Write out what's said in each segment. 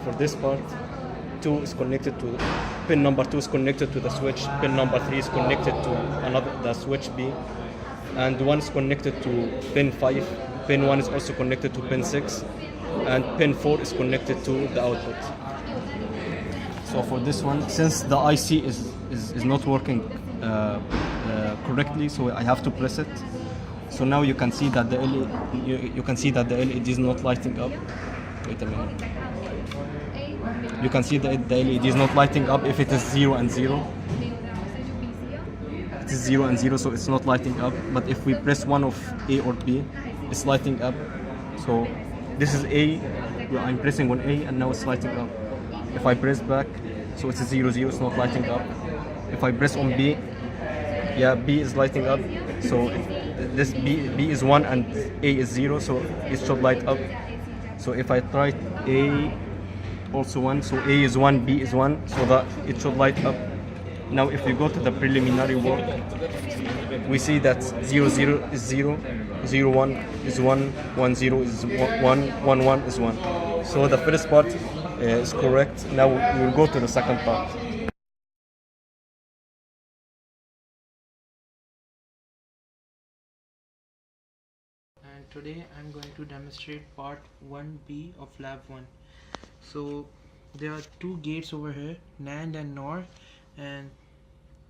for this part, 2 is connected to pin number 2 is connected to the switch, pin number 3 is connected to the switch B, and 1 is connected to pin 5, pin 1 is also connected to pin 6, and pin 4 is connected to the output. So for this one, since the IC is not working correctly, so I have to press it. So now you can see that the LED is not lighting up. Wait a minute. You can see that the LED is not lighting up if it is 0 and 0. It is 0 and 0, so it's not lighting up. But if we press one of A or B, it's lighting up. So this is A, I'm pressing on A and now it's lighting up. If I press back, so it's a 0, 0, it's not lighting up. If I press on B, yeah, B is lighting up. So this B is 1 and A is 0, so it should light up. So if I try A, also 1, so A is 1, B is 1, so that it should light up. Now if we go to the preliminary work, we see that 0, 0 is 0, 0, 1 is 1, 1, 0 is 1, 1, 1 is 1. So the first part is correct. Now we will go to the second part. And today I'm going to demonstrate part 1B of lab 1. So there are 2 gates over here, NAND and NOR, and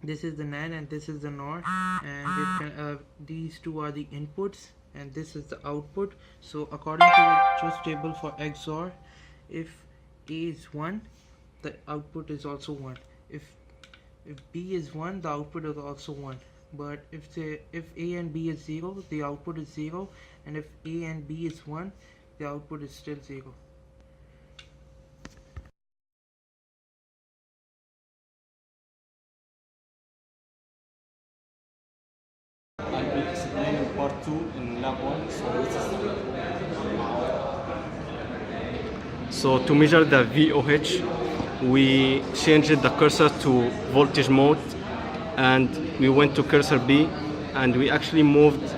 this is the NAND and this is the NOR, and these 2 are the inputs and this is the output. So according to the truth table for XOR, if A is 1, the output is also 1. If B is 1, the output is also 1. But if A and B is 0, the output is 0, and if A and B is 1, the output is still 0. I'll be explaining part 2 in lab 1. So to measure the VOH, we changed the cursor to voltage mode, and we went to cursor B, and we actually moved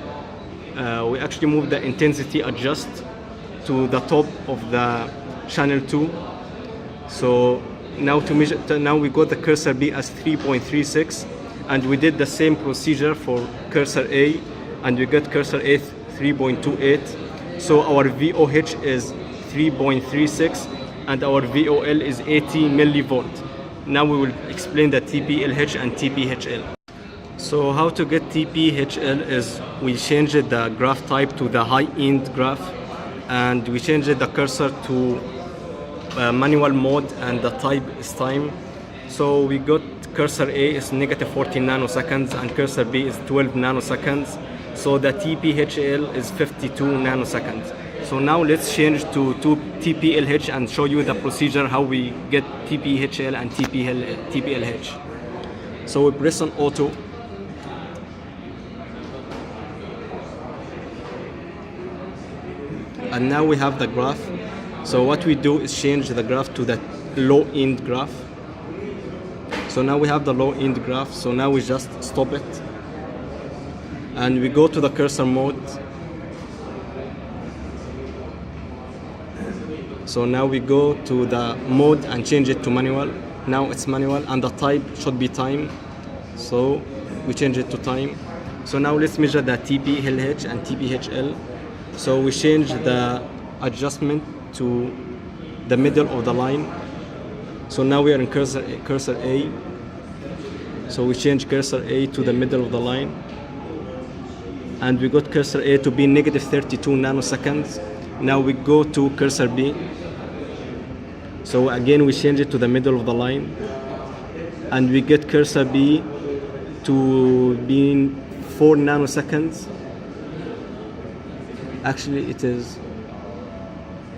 the intensity adjust to the top of the channel 2. So now now we got the cursor B as 3.36, and we did the same procedure for cursor A, and we got cursor A 3.28. So our VOH is 3.36 and our VOL is 80 millivolt. Now we will explain the TPLH and TPHL. So how to get TPHL is we changed the graph type to the high-end graph, and we changed the cursor to manual mode, and the type is time. So we got cursor A is negative 14 nanoseconds and cursor B is 12 nanoseconds. So the TPHL is 52 nanoseconds. So now let's change to TPLH and show you the procedure how we get TPHL and TPLH. So we press on auto. And now we have the graph. So what we do is change the graph to the low end graph. So now we have the low end graph. So now we just stop it. And we go to the cursor mode. So now we go to the mode and change it to manual. Now it's manual and the type should be time. So we change it to time. So now let's measure the TPLH and TPHL. So we change the adjustment to the middle of the line. So now we are in cursor A. So we change cursor A to the middle of the line. And we got cursor A to be negative 32 nanoseconds. Now we go to cursor B. So again we change it to the middle of the line. And we get cursor B to be 4 nanoseconds. Actually it is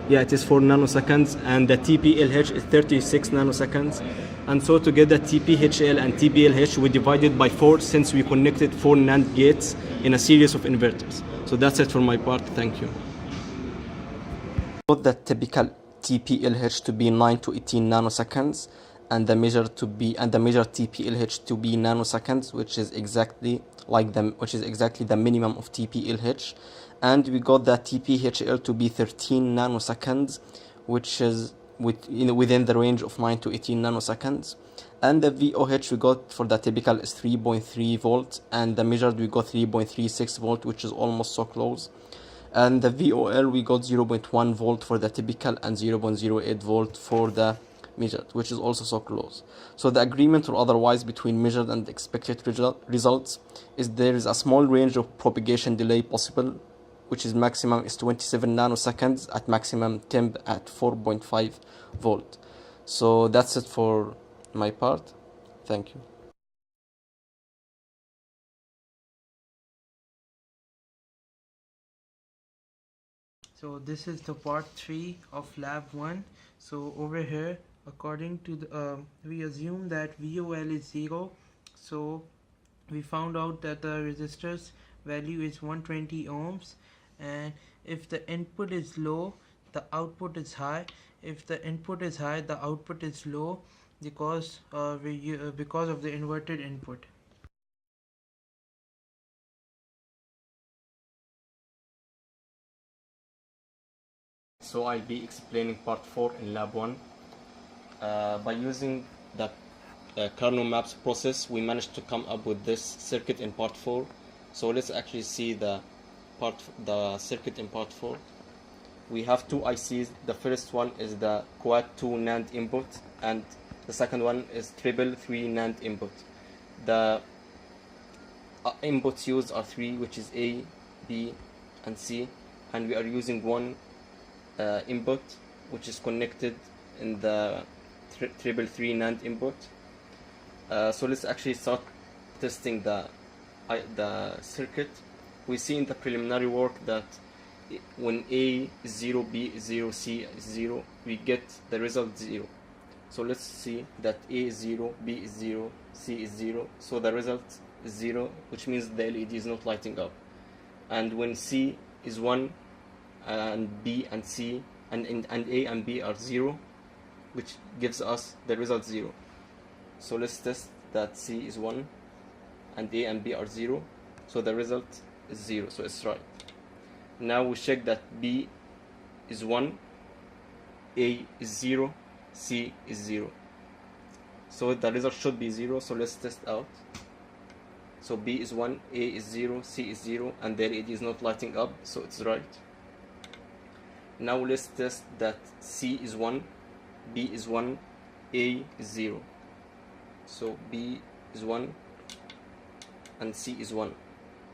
4 nanoseconds, and the TPLH is 36 nanoseconds. And so to get the TPHL and TPLH, we divided by 4 since we connected 4 NAND gates in a series of inverters. So that's it for my part. Thank you. Got the typical TPLH to be 9 to 18 nanoseconds, and the measured TPLH to be nanoseconds, which is exactly the minimum of TPLH. And we got the TPHL to be 13 nanoseconds, which is within the range of 9 to 18 nanoseconds. And the VOH we got for the typical is 3.3 volt, and the measured we got 3.36 volt, which is almost so close. And the VOL we got 0.1 volt for the typical and 0.08 volt for the measured, which is also so close. So the agreement or otherwise between measured and expected results is there is a small range of propagation delay possible, which is maximum is 27 nanoseconds at maximum temp at 4.5 volt. So that's it for my part. Thank you. So this is the part 3 of lab 1. So over here, according to the we assume that VOL is 0. So we found out that the resistor's value is 120 ohms, and if the input is low, the output is high. If the input is high, the output is low because of the inverted input. So I'll be explaining part 4 in lab 1. By using the kernel maps process, we managed to come up with this circuit in part 4. So let's actually see the circuit in part 4. We have two ICs. The first one is the quad 2 NAND input, and the second one is triple 3 NAND input. The inputs used are 3, which is A, B, and C, and we are using one input which is connected in the triple 3 NAND input. So let's actually start testing the circuit. We see in the preliminary work that when A is 0, B is 0, C is 0, we get the result 0. So let's see that A is 0, B is 0, C is 0, so the result is 0, which means the LED is not lighting up. And when C is 1 and B and C and A and B are 0, which gives us the result 0. So let's test that C is 1 and A and B are 0, so the result is 0, so it's right. Now we check that B is 1, A is 0, C is 0. So the result should be 0, so let's test out. So B is 1, A is 0, C is 0, and the LED is not lighting up, so it's right. Now let's test that C is 1, B is 1, A is 0. So B is 1 and C is 1,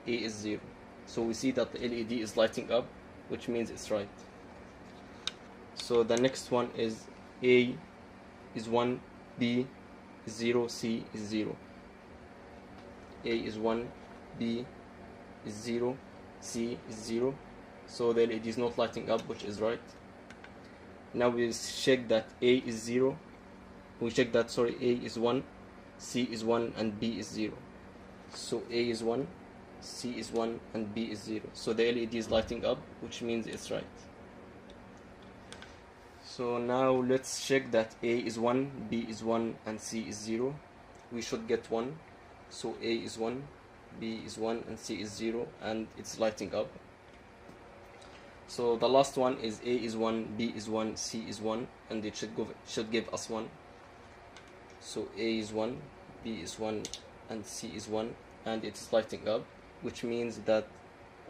A is 0. So we see that the LED is lighting up, which means it's right. So the next one is A is 1, B is 0, C is 0. A is 1, B is 0, C is 0. So the LED is not lighting up, which is right. Now we check that A is 0. We check that, sorry, A is 1, C is 1, and B is 0. So A is 1, C is 1, and B is 0. So the LED is lighting up, which means it's right. So now let's check that A is 1, B is 1, and C is 0. We should get 1. So A is 1, B is 1, and C is 0, and it's lighting up. So the last one is A is 1, B is 1, C is 1, and it should give us 1. So A is 1, B is 1, and C is 1, and it's lighting up, which means that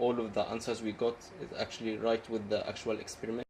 all of the answers we got is actually right with the actual experiment.